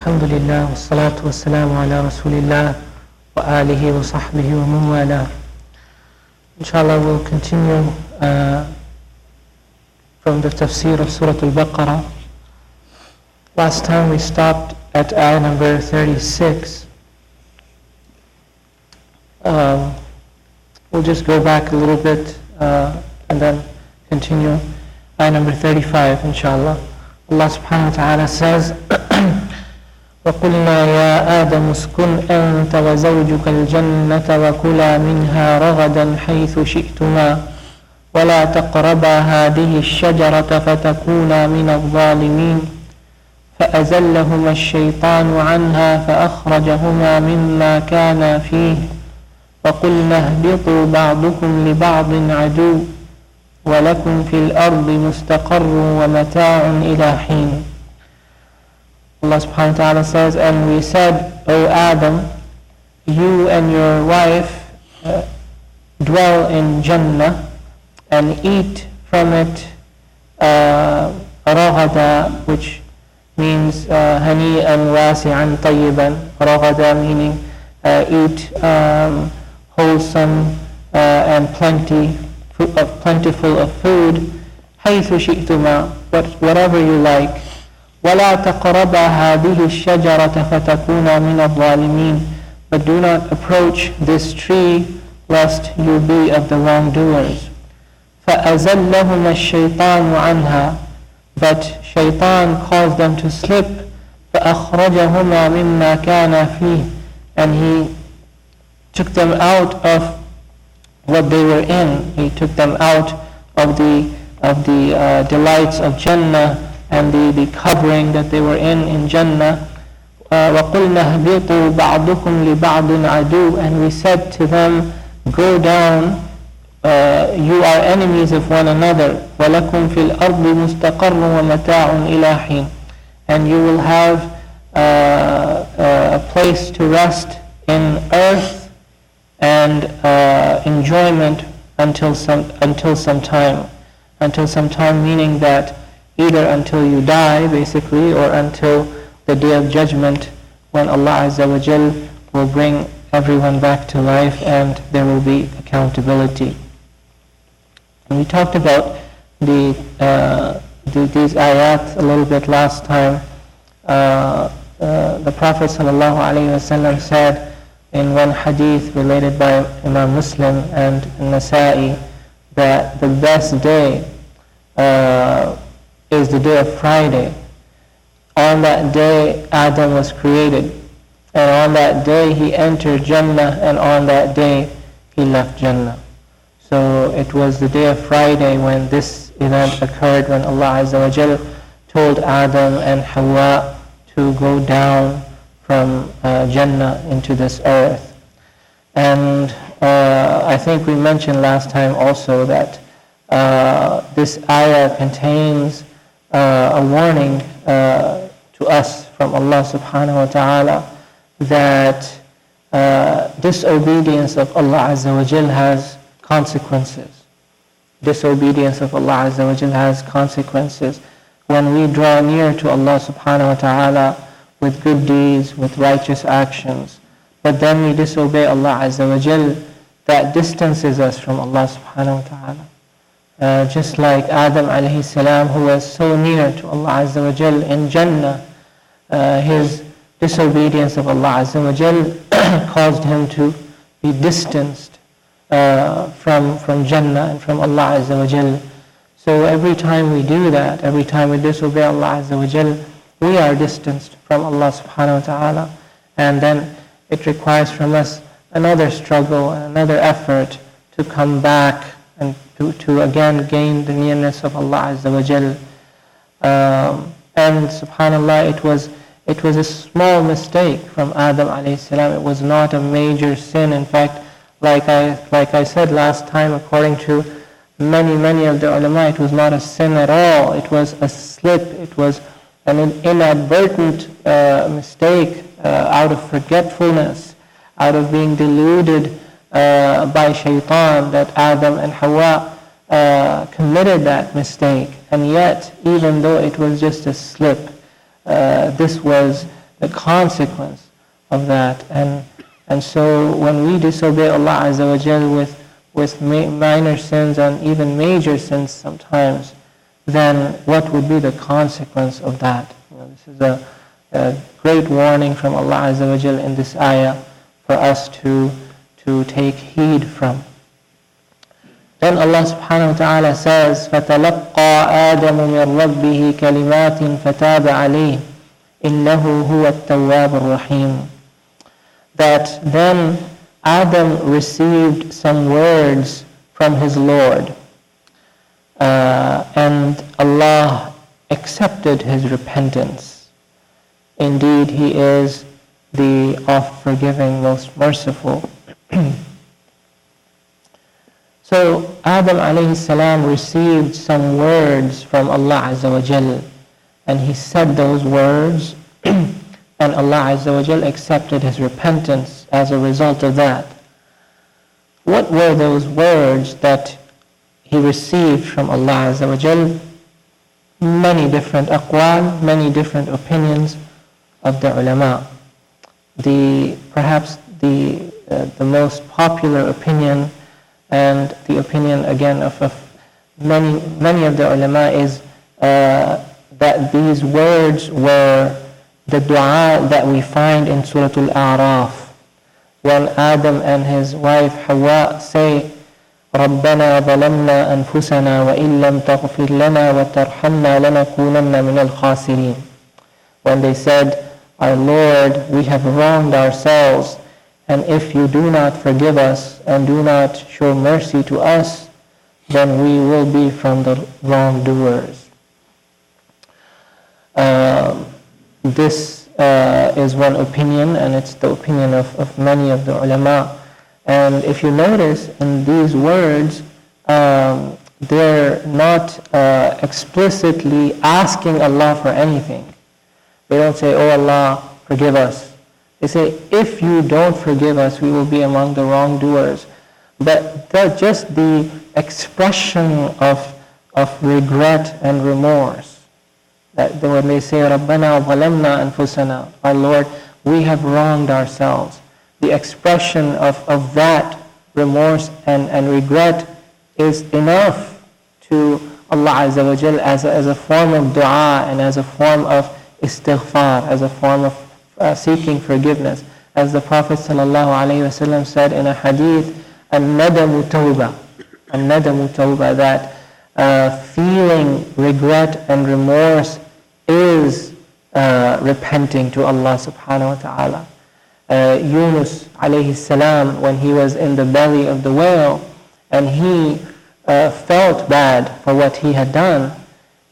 Alhamdulillah, wassalatu wassalamu ala rasulillah wa alihi wa sahbihi wa man wala. Inshallah, we'll continue from the Tafseer of Surah Al-Baqarah. Last time we stopped at ayah number 36. We'll just go back a little bit and then continue. Ayah number 35, inshallah. Allah subhanahu wa ta'ala says, وَقُلْنَا يَا آدَمُ اسْكُنْ أَنْتَ وَزَوْجُكَ الْجَنَّةَ وَكُلَا مِنْهَا رَغَدًا حَيْثُ شِئْتُمَا وَلَا تَقْرَبَا هَذِهِ الشَّجَرَةَ فَتَكُونَا مِنَ الظَّالِمِينَ فَأَزَلَّهُمَا الشَّيْطَانُ عَنْهَا فَأَخْرَجَهُمَا مِمَّا كَانَا فِيهِ وَقُلْنَا اهْبِطُوا بَعْضُكُمْ لِبَعْضٍ عَدُوٌّ وَلَكُمْ فِي الْأَرْضِ مُسْتَقَرٌّ وَمَتَاعٌ إِلَى حِينٍ. Allah subhanahu wa ta'ala says, and we said, O Adam, you and your wife dwell in Jannah and eat from it raghada, which means hani'an wasi'an tayyiban. Raghada meaning eat wholesome and plentiful of food. حيث شئتما, whatever you like. وَلَا تَقْرَبَا هَذِهِ الشَّجَرَةَ فَتَكُونَا مِنَ الظَّالِمِينَ. But do not approach this tree lest you be of the wrongdoers. فَأَزَلَّهُمَا الشَّيْطَانُ عَنْهَا. But shaitan caused them to slip. فَأَخْرَجَهُمَا مِمَّا كَانَا فِيهِ. And he took them out of what they were in. He took them out of the delights of Jannah and the covering that they were in Jannah. وَقُلْنَا اهْبِطُوا بَعْضُكُمْ لِبَعْضٍ عَدُوٌّ. And we said to them, go down, you are enemies of one another. وَلَكُمْ فِي الْأَرْضِ مُسْتَقَرٌّ وَمَتَاعٌ إِلَى حِينٍ. And you will have a place to rest in earth and enjoyment until some time. Until some time, meaning that either until you die, basically, or until the day of judgment when Allah Azza wa Jal will bring everyone back to life and there will be accountability. And we talked about these ayat a little bit last time. The Prophet ﷺ said in one hadith related by Imam Muslim and Nasa'i that the best day is the day of Friday. On that day Adam was created, and on that day he entered Jannah, and on that day he left Jannah. So it was the day of Friday when this event occurred, when Allah Azza wa Jal told Adam and Hawa to go down from Jannah into this earth. And I think we mentioned last time also that this ayah contains a warning to us from Allah subhanahu wa ta'ala that disobedience of Allah Azza wa Jal has consequences. Disobedience of Allah Azza wa Jal has consequences. When we draw near to Allah subhanahu wa ta'ala with good deeds, with righteous actions, but then we disobey Allah Azza wa Jal, that distances us from Allah subhanahu wa ta'ala. Just like Adam alayhi salam, who was so near to Allah Azza wa Jal in Jannah, his disobedience of Allah Azza wa Jal caused him to be distanced from Jannah and from Allah Azza wa Jal. So every time we do that, every time we disobey Allah Azza wa Jal, we are distanced from Allah subhanahu wa ta'ala, and then it requires from us another struggle and another effort to come back and to again gain the nearness of Allah Azza wa Jal. And subhanAllah, it was a small mistake from Adam alayhi salam. It was not a major sin. In fact, like I said last time, according to many of the ulama, it was not a sin at all. It was a slip. It was an inadvertent mistake out of forgetfulness, out of being deluded by shaitan, that Adam and Hawa committed that mistake. And yet, even though it was just a slip, this was the consequence of that. And so when we disobey Allah Azza wa Jal with minor sins and even major sins sometimes, then what would be the consequence of that? This is a great warning from Allah Azza wa Jal in this ayah for us to take heed from. Then Allah subhanahu wa ta'ala says, فَتَلَقَّى آدَمُ مِنْ رَبِّهِ كَلِمَاتٍ فَتَابَ عَلَيْهِ إِنَّهُ هُوَ التَّوَّابُ الرَّحِيمُ. That then Adam received some words from his Lord, and Allah accepted his repentance. Indeed, He is the oft-forgiving, most merciful. So Adam alayhi salam received some words from Allah Azza wa Jal, and he said those words, and Allah Azza wa Jal accepted his repentance as a result of that. What were those words that he received from Allah Azza wa Jal? Many different aqwal, many different opinions of the ulama. Perhaps the most popular opinion, and the opinion again of many of the ulama, is that these words were the dua that we find in Surah Al-A'raf, when Adam and his wife Haque say, رَبَّنَا ظَلَمْنَا أَنفُسَنَا وَإِن لَمْ تَغْفِرْ لَنَا وَتَرْحَمْنَا لَنَكُونَنَّ مِنَ الْخَاسِرِينَ. When they said, our Lord, we have wronged ourselves, and if you do not forgive us and do not show mercy to us, then we will be from the wrongdoers. This is one opinion, and it's the opinion of many of the ulama. And if you notice in these words, they're not explicitly asking Allah for anything. They don't say, oh Allah, forgive us. They say, if you don't forgive us, we will be among the wrongdoers. But that's just the expression of regret and remorse. That when they say, رَبَّنَا وَظَلَمْنَا أَنفُسَنَا, our Lord, we have wronged ourselves. The expression of that remorse and regret is enough to Allah Azza wa Jal as a form of dua and as a form of istighfar, as a form of seeking forgiveness. As the Prophet ﷺ said in a hadith, النَّدَمُ تَوْبَةٌ, النَّدَمُ تَوْبَةٌ, that feeling regret and remorse is repenting to Allah subhanahu wa ta'ala. Yunus alayhi salam, when he was in the belly of the whale and he felt bad for what he had done,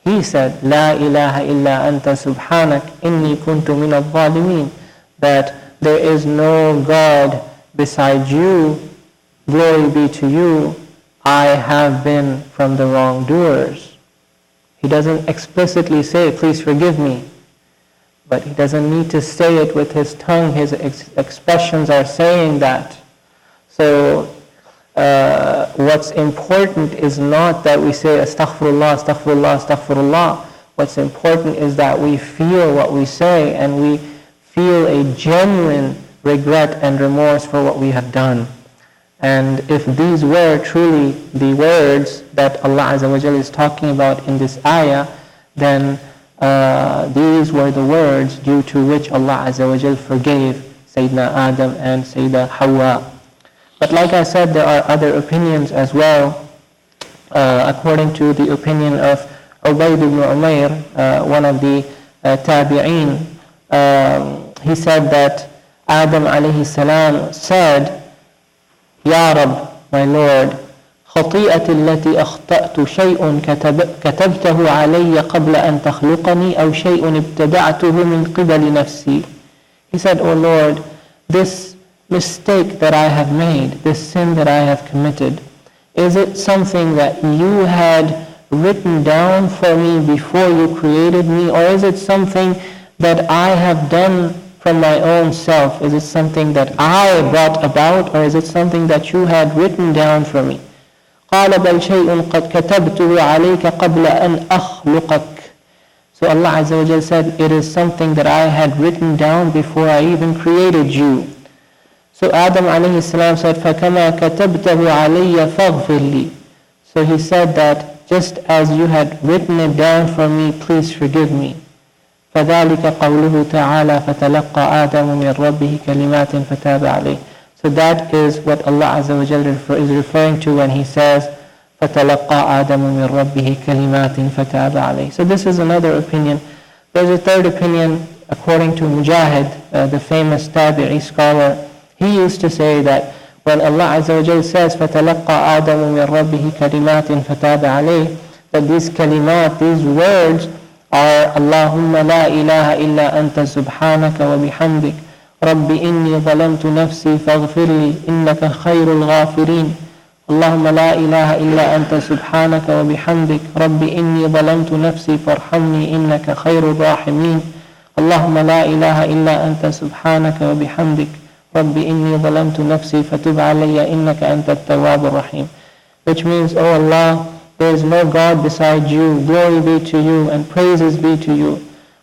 he said, لا إله إلا أنت سبحانك إني كنت من الظالمين, that there is no God beside you, glory be to you, I have been from the wrongdoers. He doesn't explicitly say, please forgive me. But he doesn't need to say it with his tongue. His expressions are saying that. So what's important is not that we say astaghfirullah, astaghfirullah, astaghfirullah. What's important is that we feel what we say and we feel a genuine regret and remorse for what we have done. And if these were truly the words that Allah Azza wa Jalla is talking about in this ayah, then these were the words due to which Allah Azza wa Jal forgave Sayyidina Adam and Sayyida Hawa. But like I said, there are other opinions as well. According to the opinion of Ubayd ibn Umayr, one of the tabi'een, he said that Adam alayhi salam said, Ya Rab, my Lord, خطيئتي التي أخطأت شيء كتبته علي قبل أن تخلقني أو شيء ابتدعته من قبل نفسي. He said, O Lord, this mistake that I have made, this sin that I have committed, is it something that you had written down for me before you created me, or is it something that I have done from my own self? Is it something that I brought about, or is it something that you had written down for me? قال بل شيء قد كتبته عليك قبل أن أخلقك. So Allah Azza wa Jal said, it is something that I had written down before I even created you. So Adam alayhi salam said, فَكَمَا كَتَبْتَهُ عَلَيَّ فَاغْفِرْ لِي. So he said that, just as you had written it down for me, please forgive me. فَذَلِكَ قَوْلُهُ تَعَالَى فَتَلَقَّى آدَمُ مِنْ رَبِّهِ كَلِمَاتٍ فَتَابَ عَلَيْهِ. So that is what Allah Azza wa Jalla is referring to when He says, فَتَلَقَّى آدَمُ مِنْ رَبِّهِ كَلِمَاتٍ فَتَابَ عَلَيْهِ. So this is another opinion. There's a third opinion, according to Mujahid, the famous Tabi'i scholar. He used to say that when Allah Azza wa Jalla says, فَتَلَقَّى آدَمُ مِنْ رَبِّهِ كَلِمَاتٍ فَتَابَ عَلَيْهِ, that these kalimat, these words are Allahumma la ilaha illa anta subhanaka wa bihamdik Rabbi inni zalamtu nafsi faghfirli innaka khayrul ghafirin. Allahumma la ilaha illa anta subhanaka wa bihamdik Rabbi inni zalamtu nafsi farhamni innaka khayrul rahimin. Allahumma la ilaha illa anta subhanaka wa bihamdik Rabbi inni zalamtu nafsi fatub alayya innaka anta at-tawwabur rahim. Which means, oh Allah, there is no God beside you, glory be to you and praises be to you.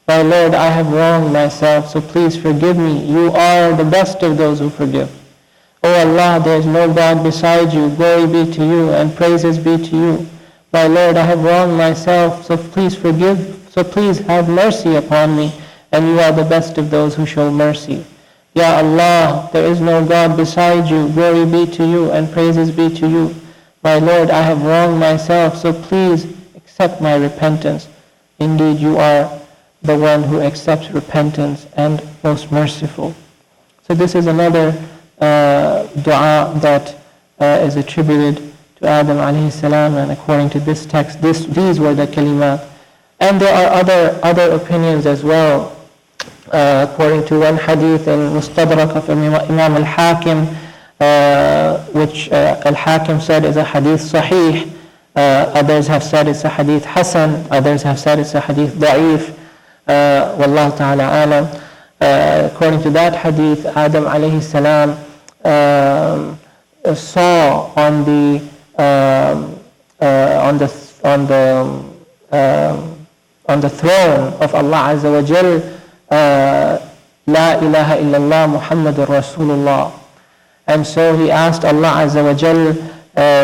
My Lord, I have wronged myself, so please forgive me. You are the best of those who forgive. O Allah, there is no God beside you, glory be to you and praises be to you. My Lord, I have wronged myself, so please forgive, so please have mercy upon me, and you are the best of those who show mercy. Ya Allah, there is no God beside you, glory be to you and praises be to you. My Lord, I have wronged myself, so please accept my repentance. Indeed, you are the one who accepts repentance and most merciful. So this is another dua that is attributed to Adam alayhi salam, and according to this text, these were the kalimat. And there are other opinions as well. According to one hadith in Mustadrak of Imam al-Hakim, which al-Hakim said is a hadith sahih. Others have said it's a hadith hasan. Others have said it's a hadith da'if. Wallahu ta'ala alam. According to that hadith, Adam alayhi salam saw on the throne of Allah Azza wa Jal, La ilaha illallah Muhammadur Rasulullah. And so he asked Allah Azza wa Jal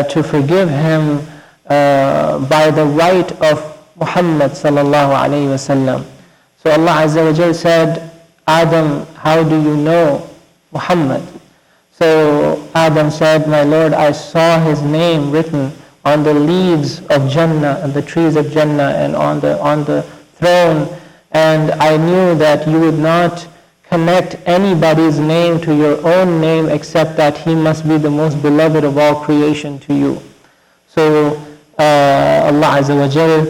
to forgive him by the right of Muhammad sallallahu alayhi wa sallam. So Allah Azza wa Jal said, Adam, how do you know Muhammad? So Adam said, my Lord, I saw his name written on the leaves of Jannah and the trees of Jannah and on the throne, and I knew that you would not connect anybody's name to your own name except that he must be the most beloved of all creation to you. So Allah Azza wa Jal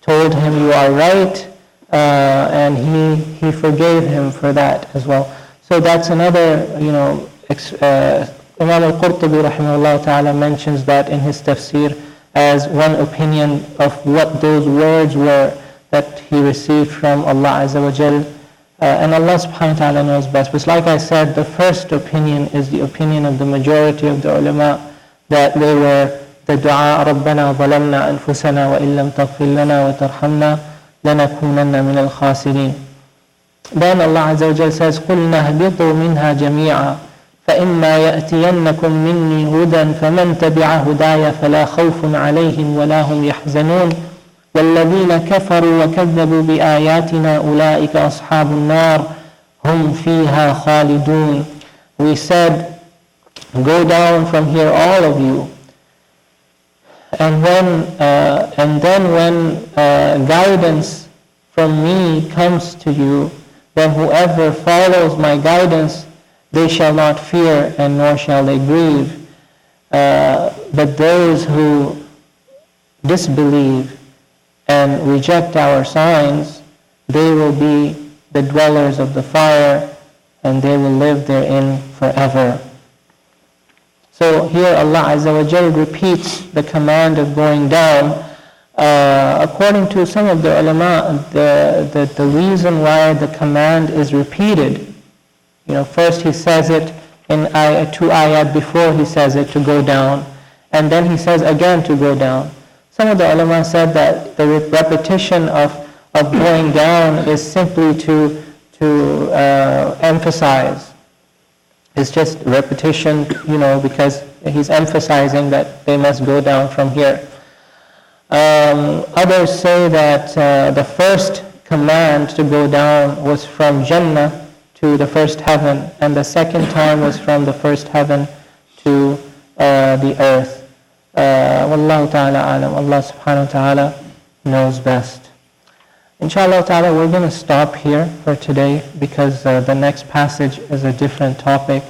told him, you are right, and he forgave him for that as well. So that's another, Imam al-Qurtubi rahimahullah ta'ala mentions that in his Tafseer as one opinion of what those words were that he received from Allah Azza wa Jal. And Allah subhanahu wa ta'ala knows best. But like I said, the first opinion is the opinion of the majority of the ulama, that they were the dua, رَبَّنَا ظَلَمْنَا أَنفُسَنَا وَإِن لَمْ تَغْفِرْ لَنَا وَتَرْحَمْنَا لَنَكُونَنَّ مِنَ الْخَاسِرِينَ. Then Allah Azza wa Jalla says, قُلْنَا اهْبِطُوا مِنْهَا جَمِيعًا فَإِمَّا يَأْتِيَنَّكُمْ مِنِّي هُدًى فَمَنْ تَبِعَ هُدَايَ فَلَا خَوْفٌ عَلَيْهِمْ وَلَا هُمْ يَحْزَنُونَ وَالَّذِينَ كَفَرُوا وَكَذَّبُوا بِآيَاتِنَا أُولَئِكَ أَصْحَابُ النَّارِ هُمْ فِيهَا خَالِدُونَ. We said, go down from here, all of you. And then when guidance from me comes to you, then whoever follows my guidance, they shall not fear and nor shall they grieve. But those who disbelieve and reject our signs, they will be the dwellers of the fire, and they will live therein forever. So here Allah Azza wa Jal repeats the command of going down. According to some of the ulama, the reason why the command is repeated, first he says it in two ayat before he says it to go down, and then he says again to go down. Some of the ulama said that the repetition of of going down is simply to emphasize. It's just repetition, because he's emphasizing that they must go down from here. Others say that the first command to go down was from Jannah to the first heaven, and the second time was from the first heaven to the earth. Wallahu ta'ala alam. Allah subhanahu wa ta'ala knows best. Inshallah ta'ala, we're going to stop here for today because the next passage is a different topic.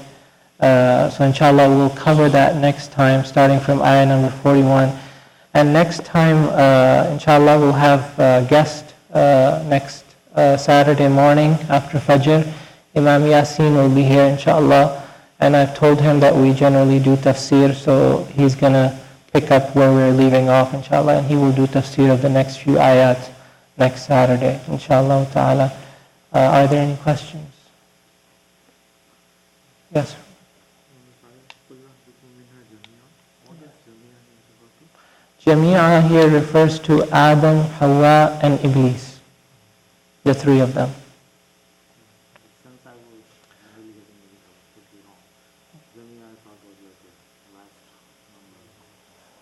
So inshallah we'll cover that next time, starting from ayah number 41. And next time, inshallah, we'll have a guest next Saturday morning after Fajr. Imam Yasin will be here, inshallah. And I've told him that we generally do tafseer, so he's going to pick up where we're leaving off, inshallah. And he will do tafseer of the next few ayat next Saturday, inshallah ta'ala. Are there any questions? Yes. Jami'a here refers to Adam, Hawa, and Iblis, the three of them.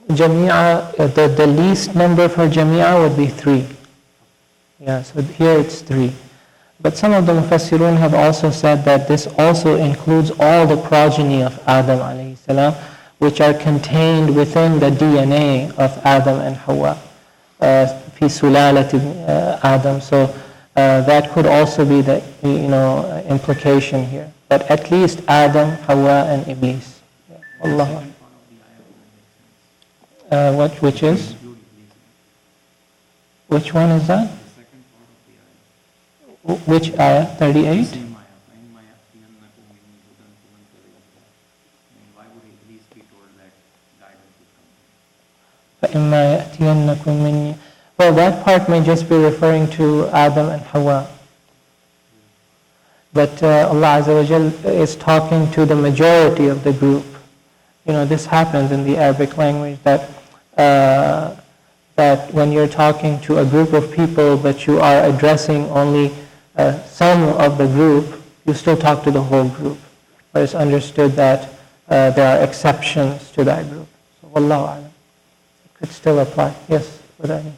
Jami'a, the least number for Jami'a would be 3. Yeah, so here it's 3. But some of the Mufassirun have also said that this also includes all the progeny of Adam alayhi salam, which are contained within the DNA of Adam and Hawa, fi sulalat Adam. So that could also be the implication here. But at least Adam, Hawa, and Iblis. Allah. Which is? Which one is that? Which ayah? 38? Well, that part may just be referring to Adam and Hawa. But Allah Azza wa Jal is talking to the majority of the group. This happens in the Arabic language that when you're talking to a group of people but you are addressing only some of the group, you still talk to the whole group. But it's understood that there are exceptions to that group. So, Wallahu a'lam. It could still apply. Yes, with Anis.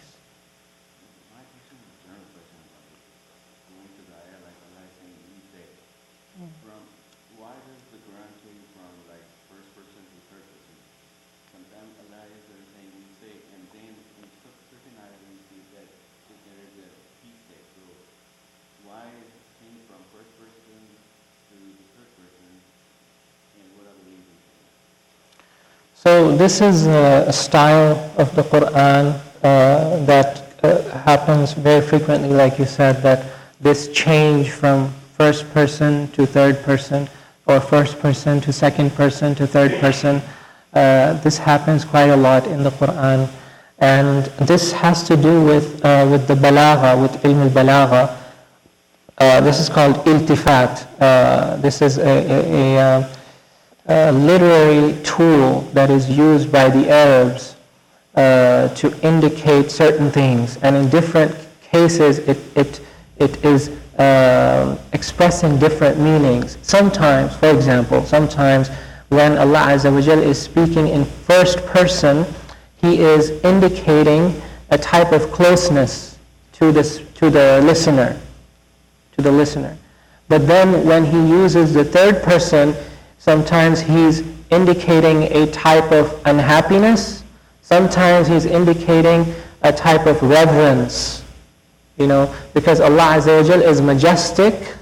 So this is a style of the Quran that happens very frequently, like you said, that this change from first person to third person, or first person to second person to third person, this happens quite a lot in the Quran. And this has to do with the balagha, with ilm al-balagha. This is called iltifat. This is a literary tool that is used by the Arabs to indicate certain things, and in different cases it is expressing different meanings. Sometimes, for example, when Allah Azza wa Jal is speaking in first person, He is indicating a type of closeness to the listener. But then when He uses the third person, sometimes He's indicating a type of unhappiness. Sometimes He's indicating a type of reverence. Because Allah Azza wa Jal is majestic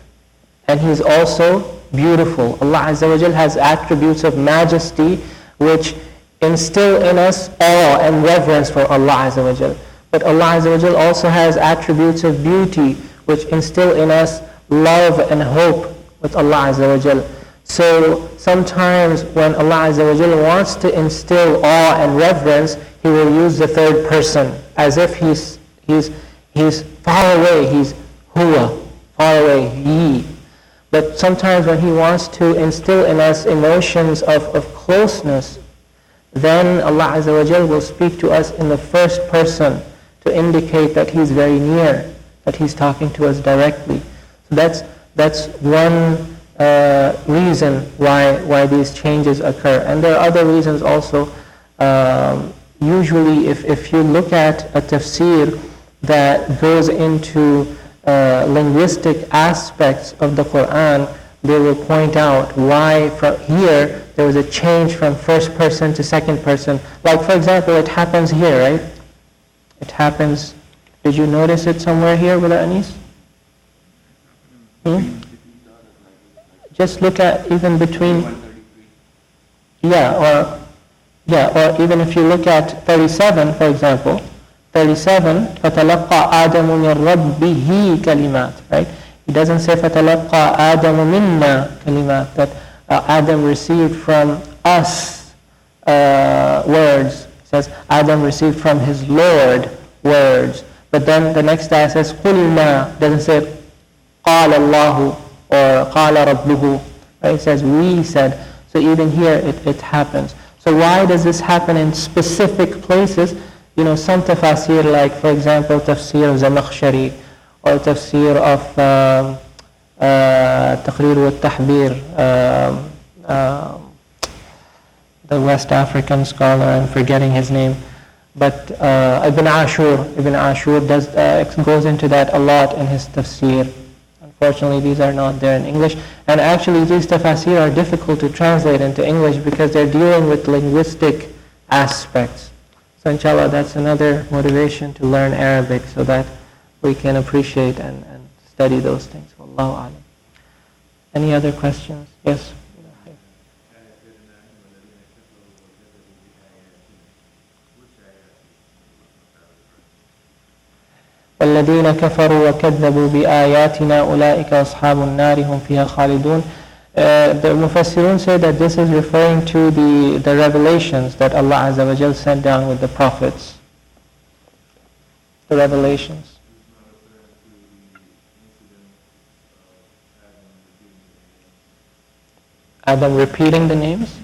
and He's also beautiful. Allah Azza wa Jal has attributes of majesty which instill in us awe and reverence for Allah Azza wa Jal. But Allah Azza wa Jal also has attributes of beauty which instill in us love and hope with Allah Azza wa Jal. So sometimes when Allah Azza wa Jal wants to instill awe and reverence, He will use the third person as if He's far away, He's huwa, far away, He. But sometimes when He wants to instill in us emotions of closeness, then Allah Azza wa Jal will speak to us in the first person to indicate that He's very near. that He's talking to us directly. So that's one reason why these changes occur. And there are other reasons also. Usually if you look at a tafsir that goes into linguistic aspects of the Quran, they will point out why from here there was a change from first person to second person. Like for example, it happens here, right? It happens, did you notice it somewhere here with Anis? Just look at even between, or even if you look at 37, for example, 37, فَتَلَقَّى آدَمُ مِنْ رَبِّهِ كَلِمَاتٍ, right? It doesn't say فَتَلَقَّى آدَمُ مِنَّا كَلِمَاتٍ, that Adam received from us words. It says Adam received from his Lord words. But then the next ayah says قُلْنَا, doesn't say قَالَ اللَّهُ or قَالَ رَبُّهُ, right? It says we said. So even here it happens. So why does this happen in specific places? You know, some tafsir, like for example Tafseer of Zamakhshari, or Tafseer of Taqrir wa Tahbir, the West African scholar, I'm forgetting his name, but Ibn Ashur goes into that a lot in his tafsir. Unfortunately, these are not there in English. And actually, these tafsir are difficult to translate into English because they're dealing with linguistic aspects. So inshallah, that's another motivation to learn Arabic so that we can appreciate and study those things. Wallahu alam. Any other questions? Yes? وَالَّذِينَ كَفَرُوا وَكَذَّبُوا بِآيَاتِنَا أُولَٰئِكَ أَصْحَابُ النَّارِ هُمْ فِيهَا خَالِدُونَ. The Mufassirun say that this is referring to the revelations that Allah Azza wa Jal sent down with the prophets. The revelations. Adam repeating the names?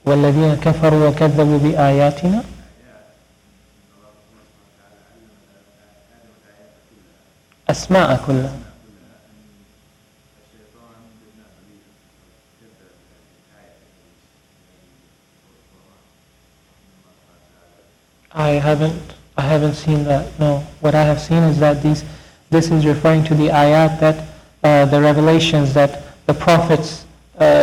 وَالَّذِينَ كَفَرُوا وَكَذَّبُوا بِآيَاتِنَا أسماء كلها. I haven't seen that. No, what I have seen is that this is referring to the ayat that the revelations that the prophets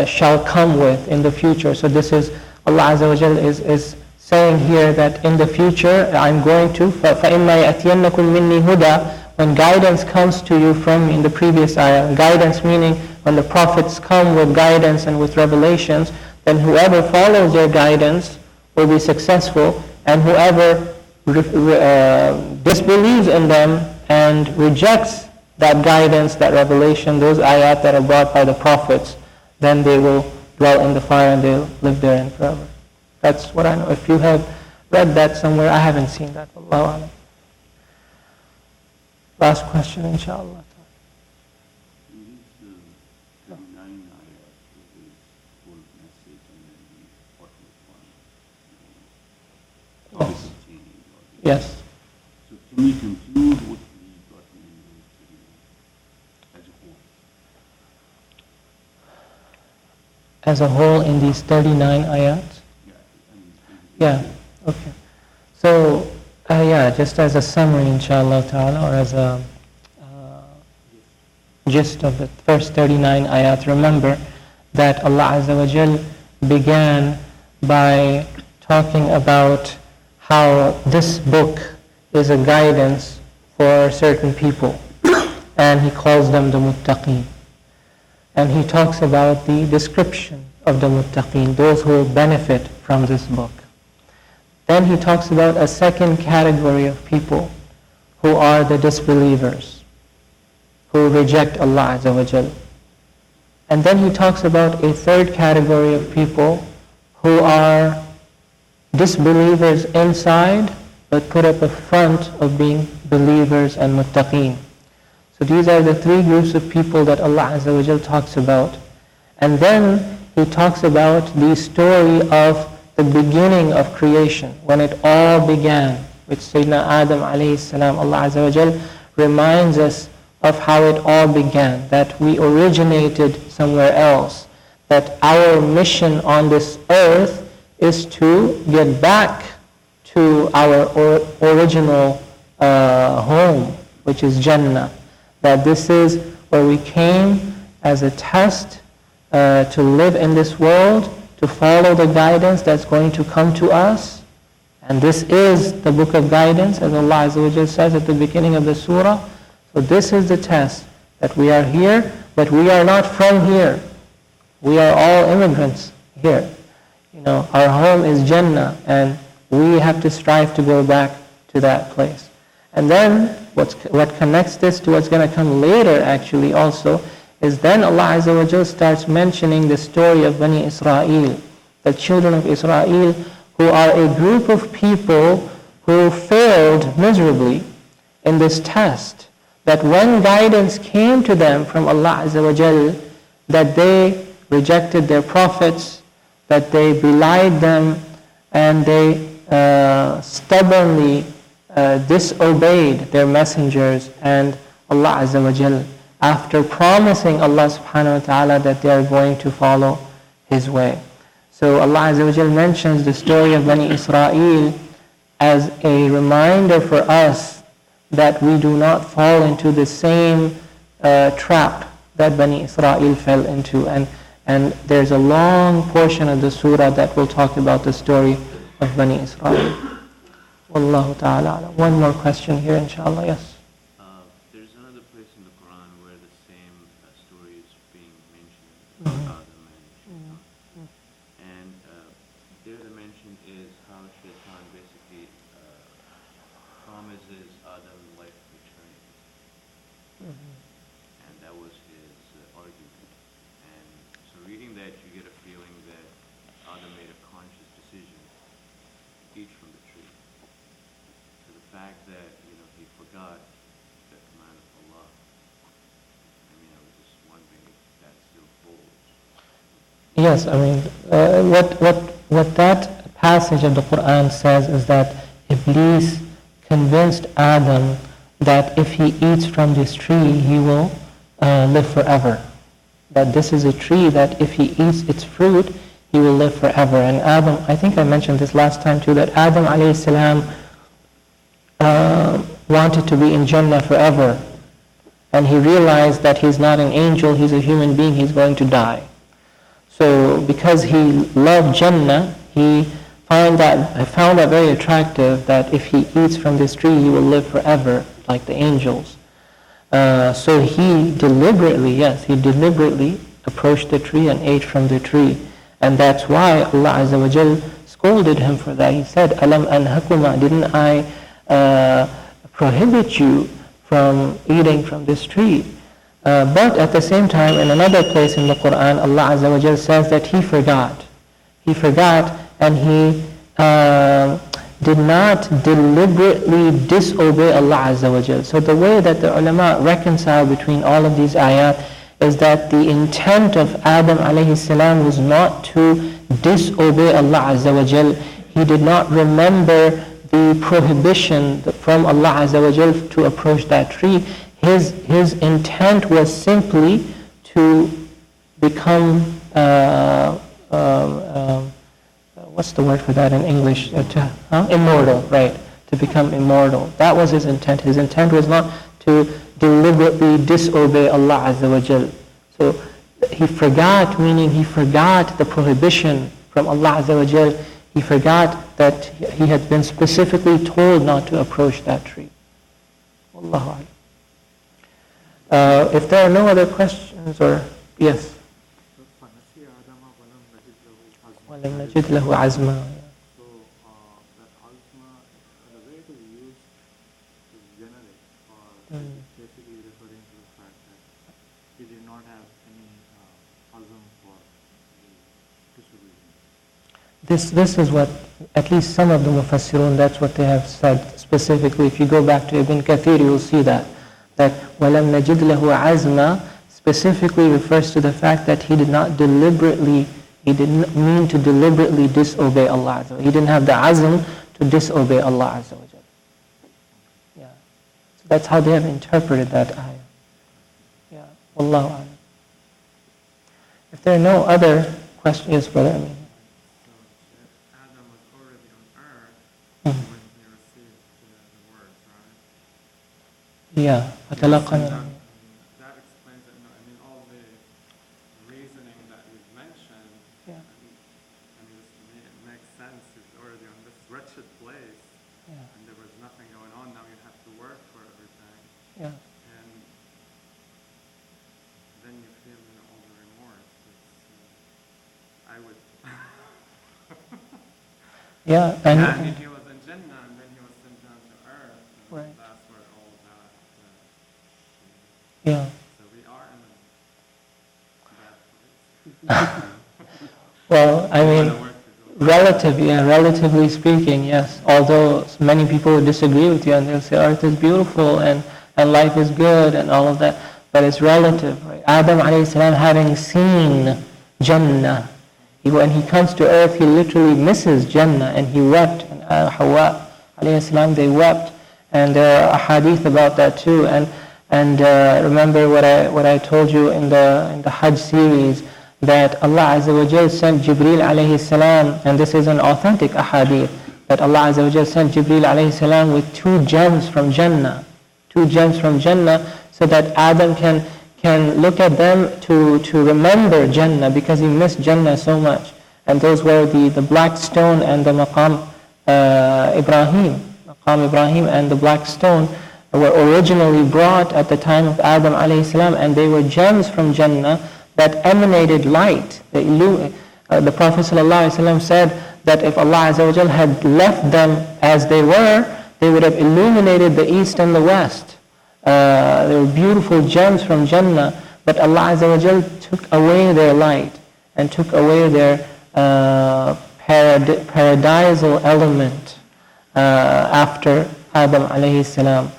shall come with in the future. So this is Allah Azza wa Jal is saying here that in the future I'm going to فَإِمَّا يَأْتِيَنَّكُمْ مِنِّي هُدًى, when guidance comes to you from me, in the previous ayah, guidance meaning when the prophets come with guidance and with revelations, then whoever follows their guidance will be successful, and whoever disbelieves in them and rejects that guidance, that revelation, those ayat that are brought by the prophets, then they will dwell in the fire and they'll live therein forever. That's what I know. If you have read that somewhere, I haven't seen that. Allahu Alam. Last question, inshallah. Yes. So can we conclude what we got as a whole in these 39 ayats? Yeah, okay. So, just as a summary, inshallah ta'ala, or as a gist of the first 39 ayat, remember that Allah Azza wa Jal began by talking about how this book is a guidance for certain people, and He calls them the muttaqeen. And He talks about the description of the muttaqeen, those who will benefit from this book. Then He talks about a second category of people who are the disbelievers, who reject Allah Azza wa Jal. And then He talks about a third category of people who are disbelievers inside, but put up a front of being believers and muttaqeen. So these are the three groups of people that Allah Azza wa Jal talks about. And then he talks about the story of the beginning of creation, when it all began with Sayyidina Adam alayhi salam. Allah Azza wa Jal reminds us of how it all began, that we originated somewhere else, that our mission on this earth is to get back to our original home, which is Jannah. That this is where we came as a test to live in this world, to follow the guidance that's going to come to us. And this is the book of guidance, as Allah Azza wa Jal says at the beginning of the surah. So this is the test, that we are here, but we are not from here. We are all immigrants here. Our home is Jannah, and we have to strive to go back to that place. And then what connects this to what's going to come later actually also is then Allah Azza wa Jal starts mentioning the story of Bani Israel, the children of Israel, who are a group of people who failed miserably in this test. That when guidance came to them from Allah Azza wa Jal, that they rejected their prophets, that they belied them, and they stubbornly disobeyed their messengers and Allah Azza wa Jal, after promising Allah subhanahu wa ta'ala that they are going to follow His way. So Allah Azza wa Jal mentions the story of Bani Israel as a reminder for us that we do not fall into the same trap that Bani Israel fell into. And there's a long portion of the surah that will talk about the story of Bani Israel. Wallahu ta'ala. One more question here, inshallah. Yes. There's another place in the Quran where the same story is being mentioned about Adam and Shaitan. And there the mention is how Shaitan basically promises Adam life of eternity. And that was his argument. And so reading that, you get a feeling that Adam made a conscious decision to eat from the tree. So the fact that, he forgot the command of Allah, I was just wondering if that still holds. Yes, what that passage of the Quran says is that Iblis convinced Adam that if he eats from this tree, he will live forever. That this is a tree that if he eats its fruit, he will live forever. And Adam, I think I mentioned this last time too, that Adam alayhi salam wanted to be in Jannah forever. And he realized that he's not an angel, he's a human being, he's going to die. So because he loved Jannah, he found that very attractive, that if he eats from this tree, he will live forever, like the angels. So he deliberately approached the tree and ate from the tree. And that's why Allah Azza wa Jal scolded him for that. He said, Alam anhakuma, didn't I prohibit you from eating from this tree? But at the same time, in another place in the Quran, Allah Azza wa Jal says that he forgot. He forgot, and he did not deliberately disobey Allah Azza wa Jal. So the way that the ulama reconcile between all of these ayat is that the intent of Adam alayhi salam was not to disobey Allah Azza wa Jal. He did not remember the prohibition from Allah Azza wa Jal to approach that tree. His intent was simply to become, what's the word for that in English? Immortal, right? To become immortal. That was his intent. His intent was not to deliberately disobey Allah Azza wa Jal. So he forgot, meaning he forgot the prohibition from Allah Azza wa Jal. He forgot that he had been specifically told not to approach that tree. Wallahu a'lam. If there are no other questions, or yes. وَلَمْ نَجِدْ لَهُ عَزْمًا. So that azma, the way it is used is generic, or basically referring to the fact that he did not have any azm for the disobedience. This is what, at least some of the Mufassirun, that's what they have said specifically. If you go back to Ibn Kathir, you will see that وَلَمْ نَجِدْ لَهُ عَزْمًا specifically refers to the fact that he did not deliberately, he didn't mean to deliberately disobey Allah Azza wa Jal. He didn't have the azm to disobey Allah Azza wa Jal. Yeah. So that's how they have interpreted that ayah. Yeah. Wallahu a'lam. If there are no other questions, yes, brother, I mean. So Adam was already on earth Mhm. when he received the words, right? Yeah. فَتَلَقَّى That explains it. No, I mean, all the reasoning that you've mentioned, Yeah. I mean, this makes sense. He's already on this wretched place, Yeah. and there was nothing going on. Now you have to work for everything, Yeah. and then you feel, all the remorse. I would. Yeah. And And if he was in Jannah, and then he was sent down to earth, and Right. that's where all of that. yeah. So we are in a bad place. Well, I mean, relatively speaking, yes. Although many people would disagree with you and they'll say earth is beautiful and life is good and all of that, but it's relative, right? Adam alayhi salam having seen Jannah, when he comes to earth, he literally misses Jannah and he wept. And Hawa alayhi salam, they wept. And there are hadith about that too. And remember what I told you in the Hajj series, that Allah Azza wa Jal sent Jibreel alayhi salam, and this is an authentic ahadith, that Allah Azza wa Jal sent Jibreel alayhi salam with 2 gems from Jannah, so that Adam can look at them to remember Jannah, because he missed Jannah so much. And those were the black stone and the Maqam Ibrahim and the black stone were originally brought at the time of Adam alayhi salam, and they were gems from Jannah that emanated light. The Prophet ﷺ said that if Allah Azza wa Jal had left them as they would have illuminated the east and the west. They were beautiful gems from Jannah, but Allah Azza wa Jal took away their light and took away their paradisal element after Adam alayhi salam.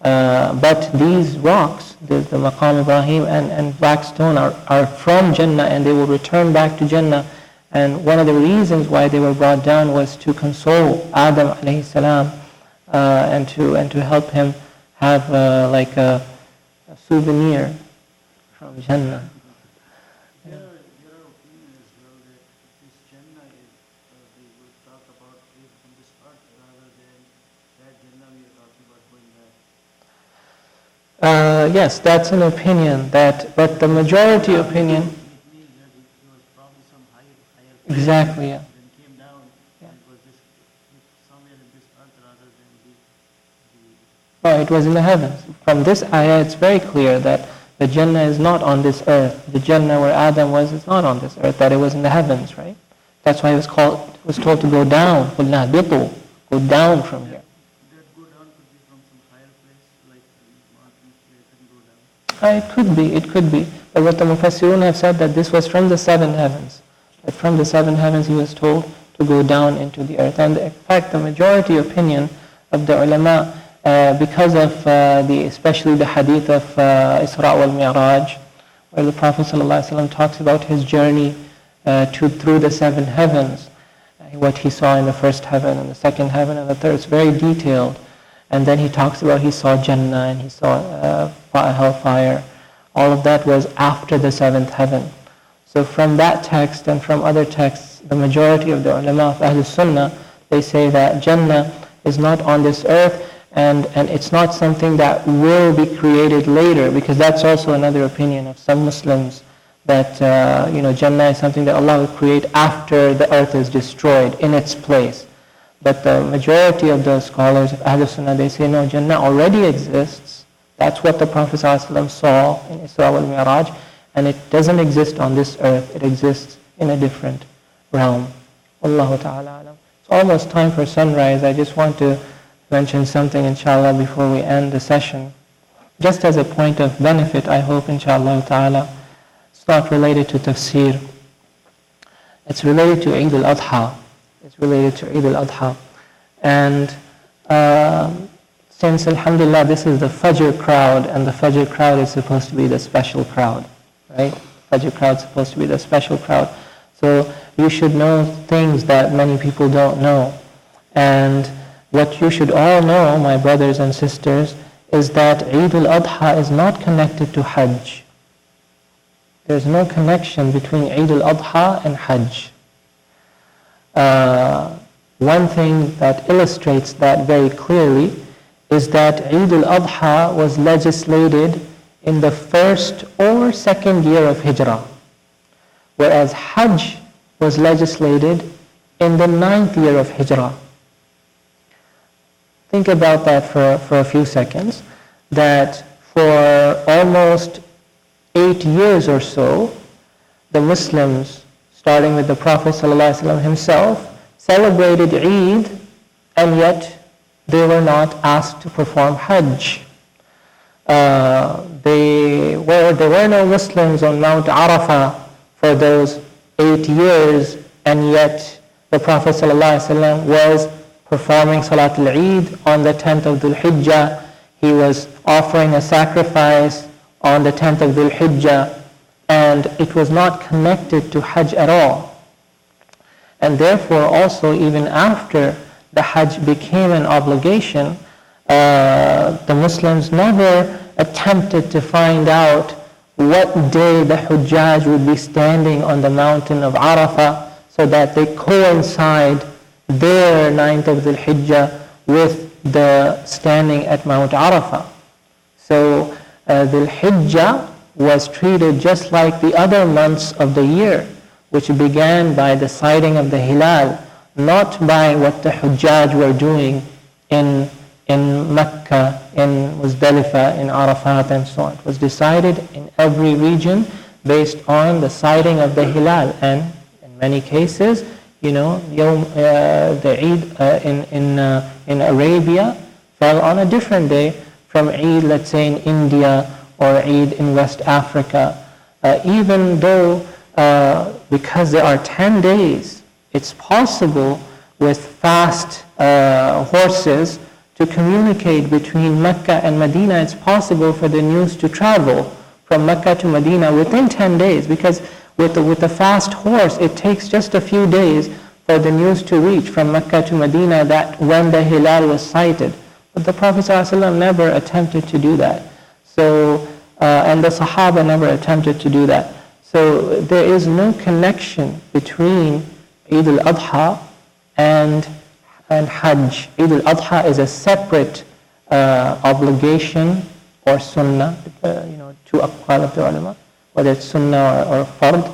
But these rocks, the Maqam Ibrahim and black stone are from Jannah, and they will return back to Jannah. And one of the reasons why they were brought down was to console Adam alayhi salam, and to help him have like a souvenir from Jannah. Your opinion as well that this Jannah is, we will talk about is from this earth rather than that Jannah we are talking about going back. Yes, that's an opinion, but the majority opinion, It means that it was probably some higher place. exactly, yeah. Then came down Yeah. and was this somewhere in this earth rather than the Oh, it was in the heavens. From this ayah, it's very clear that the Jannah is not on this earth. The Jannah where Adam was is not on this earth, that it was in the heavens, right? That's why it was told to go down. قُلْنَا هْبِطُوا. Go down from here. that go down could be from some higher place like mountains where it couldn't go down. It could be. But what the Mufassirun have said, that this was from the 7 heavens. That from the 7 heavens he was told to go down into the earth. And in fact, the majority opinion of the ulama, because of especially the hadith of Isra wal Mi'raj, where the Prophet ﷺ talks about his journey through the 7 heavens, what he saw in the first heaven and the second heaven and the third. It's very detailed. And then he talks about he saw Jannah and he saw hellfire. All of that was after the 7th heaven. So from that text and from other texts, the majority of the ulama of Ahlul Sunnah, they say that Jannah is not on this earth, and it's not something that will be created later, because that's also another opinion of some Muslims, that Jannah is something that Allah will create after the earth is destroyed in its place. But the majority of the scholars of Ahlul Sunnah, they say no, Jannah already exists. That's what the Prophet ﷺ saw in Isra wal Mi'raj, and it doesn't exist on this earth. It exists in a different realm. Wallahu ta'ala alam. It's almost time for sunrise. I just want to mention something, inshallah, before we end the session. Just as a point of benefit, I hope, inshallah ta'ala. It's not related to tafsir. It's related to Eid al-Adha. And since, alhamdulillah, this is the Fajr crowd, and the Fajr crowd is supposed to be the special crowd. right? Fajr crowd is supposed to be the special crowd. So you should know things that many people don't know. And what you should all know, my brothers and sisters, is that Eid al-Adha is not connected to Hajj. There's no connection between Eid al-Adha and Hajj. One thing that illustrates that very clearly is that Eid al-Adha was legislated in the first or second year of Hijrah, whereas Hajj was legislated in the 9th year of Hijrah. Think about that for a few seconds, that for almost 8 years or so, the Muslims, starting with the Prophet ﷺ himself, celebrated Eid, and yet they were not asked to perform Hajj. There were no Muslims on Mount Arafah for those 8 years, and yet the Prophet ﷺ was performing Salatul Eid on the 10th of Dhul Hijjah. He was offering a sacrifice on the 10th of Dhul Hijjah, and it was not connected to Hajj at all. And therefore also, even after the Hajj became an obligation, the Muslims never attempted to find out what day the Hujjaj would be standing on the mountain of Arafah, so that they coincide their 9th of Dhul Hijjah with the standing at Mount Arafah. So Dhul Hijjah was treated just like the other months of the year, which began by the sighting of the Hilal, not by what the Hujjaj were doing in Mecca, in Muzdalifah, in Arafat, and so on. It was decided in every region based on the sighting of the Hilal, and in many cases, the Eid in Arabia fell on a different day from Eid, let's say, in India or Eid in West Africa. Even though, because there are 10 days, it's possible with fast horses to communicate between Mecca and Medina. It's possible for the news to travel from Mecca to Medina within 10 days, because with the fast horse, it takes just a few days for the news to reach from Mecca to Medina that when the Hilal was sighted. But the Prophet ﷺ never attempted to do that. So, and the Sahaba never attempted to do that. So there is no connection between Eid al-Adha and Hajj. Eid al-Adha is a separate obligation or sunnah, two aqwal of the ulama, whether it's sunnah or fard.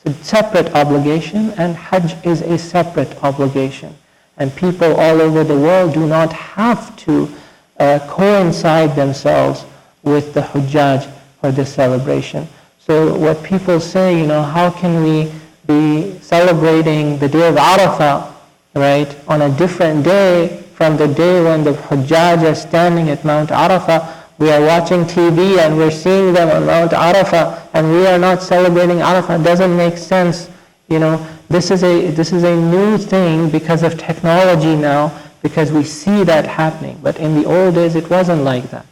It's a separate obligation, and Hajj is a separate obligation. And people all over the world do not have to coincide themselves with the Hujjaj for this celebration. So what people say, how can we be celebrating the day of Arafah, right, on a different day from the day when the Hujjaj are standing at Mount Arafah? We are watching TV and we're seeing them on Mount Arafah, and we are not celebrating Arafah. It doesn't make sense. This is a new thing because of technology now, because we see that happening. But in the old days, it wasn't like that.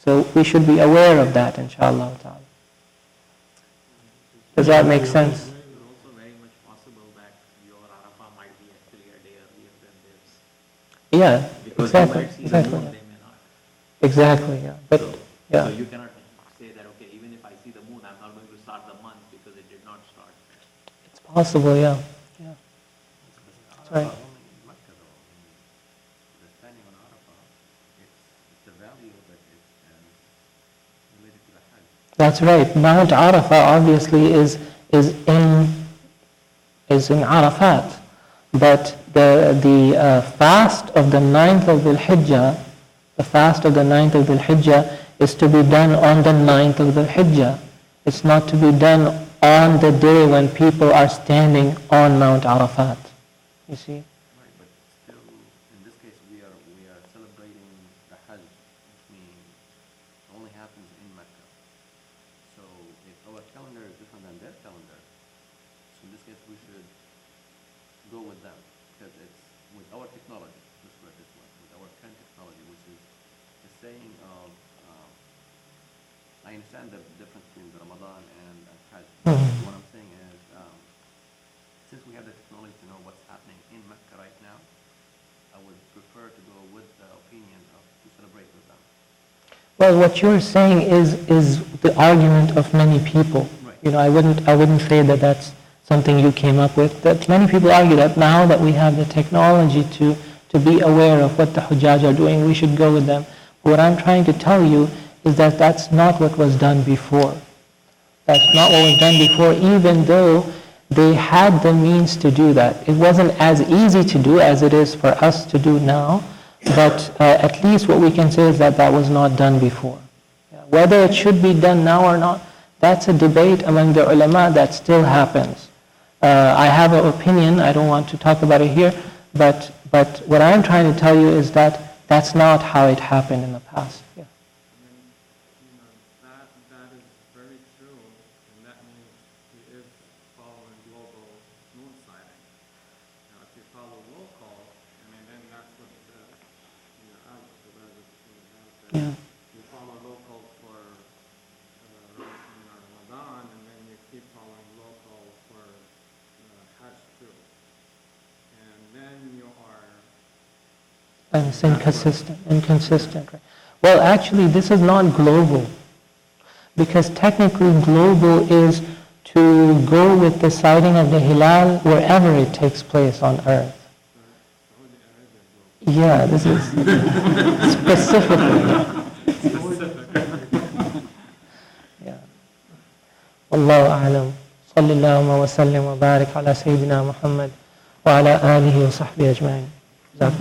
So we should be aware of that, inshallah ta'ala. Does that make sense? It's also very much possible that your Arafah might be actually a day earlier than theirs. Yeah, Because exactly. you might see Exactly. the moon, they may not. Exactly. Yeah. But So you cannot say that, okay, even if I see the moon, I'm not going to start the month because it did not start. it's possible. Yeah. Yeah. That's right. Only in Mecca though, the standing on Arafah, it's the value of it is related to the Hajj. That's right. Mount Arafah obviously is in Arafat, but the fast of the 9th of Dhul Hijjah, the fast of the 9th of Dhul Hijjah is to be done on the 9th of Dhul Hijjah. It's not to be done on the day when people are standing on Mount Arafat. You see? Right, but still, in this case, we are celebrating the Hajj, which means it only happens in Mecca. So if our calendar is different than their calendar, so in this case we should go with them, because it's with our technology, let's put it this way, with our current technology, which is the saying of I understand the difference between the Ramadan and Hajj. Mhm. What I'm saying is, since we have the technology to know what's happening in Mecca right now, I would prefer to go with the opinion of to celebrate with them. Well, what you're saying is the argument of many people. Right. You know, I wouldn't say that that's something you came up with. That many people argue that now that we have the technology to be aware of what the Hujjaj are doing, we should go with them. But what I'm trying to tell you is that that's not what was done before. That's not what was done before, even though they had the means to do that. It wasn't as easy to do as it is for us to do now, but at least what we can say is that that was not done before. Yeah. Whether it should be done now or not, that's a debate among the ulama that still happens. I have an opinion, I don't want to talk about it here, but what I'm trying to tell you is that that's not how it happened in the past. Yeah. That is very true, and that means he is following global moon sighting. Now, if you follow local, then that's what Yeah. you follow local for Ramadan, and then you keep following local for Hajj too, and then you are. And it's inconsistent. Right? Well, actually, this is not global, because technically global is to go with the sighting of the hilal wherever it takes place on earth. Yeah, this is specifically. Yeah. Wallahu a'lam. Sallallahu wa sallim wa barik ala Sayyidina Muhammad wa ala alihi wa sahbihi ajma'in.